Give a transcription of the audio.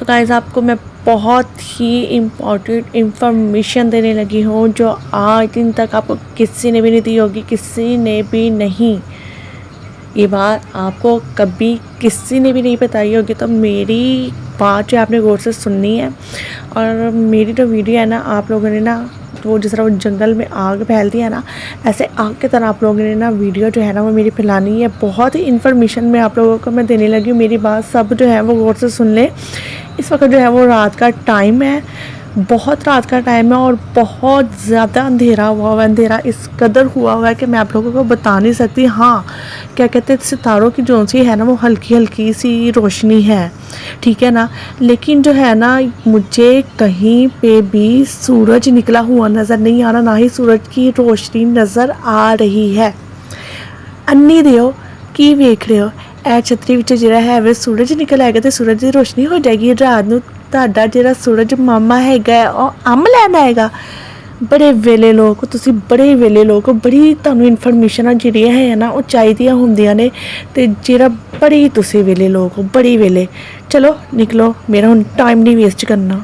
तो गाइस आपको मैं बहुत ही इम्पोर्टेंट इंफॉर्मेशन देने लगी हूँ जो आज दिन तक आपको किसी ने भी नहीं दी होगी, किसी ने भी नहीं। ये बात आपको कभी किसी ने भी नहीं बताई होगी। तो मेरी बात जो आपने गौर से सुननी है। और मेरी जो वीडियो है ना, आप लोगों ने ना वो जिस तरह वो जंगल में आग फैलती है ना, ऐसे आग की तरह आप लोगों ने ना वीडियो जो है ना वो मेरी फैलानी है। बहुत ही इन्फॉर्मेशन में आप लोगों को मैं देने लगी हूँ। मेरी बात सब जो है वो गौर से सुन लें। इस वक्त जो है वो रात का टाइम है, बहुत रात का टाइम है और बहुत ज़्यादा अंधेरा हुआ है। अंधेरा इस कदर हुआ है कि मैं आप लोगों को बता नहीं सकती। हाँ, क्या कहते हैं, सितारों की जो सी है ना वो हल्की हल्की सी रोशनी है, ठीक है ना। लेकिन जो है ना, मुझे कहीं पे भी सूरज निकला हुआ नज़र नहीं आ रहा, ना ही सूरज की रोशनी नज़र आ रही है। अन्नी दियो की वेख रहे हो, ए छतरी विच जिहड़ा है वे सूरज निकल आएगा तो सूरज की रोशनी हो जाएगी। रात नूं ਤੁਹਾਡਾ ਜਿਹੜਾ सूरज मामा हैगा ਉਹ ਅੰਬ ਲੈਣ ਆਏਗਾ। बड़े वेले लोग तुसी, बड़े वेले लोग, बड़ी तुहानूं इन्फॉर्मेशन ਜਿਹੜੀਆਂ है ना वो चाहिए ਹੁੰਦੀਆਂ ने ते ਜਿਹੜਾ बड़ी तुसी वेले लोग हो, बड़ी वेले। चलो निकलो, मेरा हुण टाइम नहीं वेस्ट करना।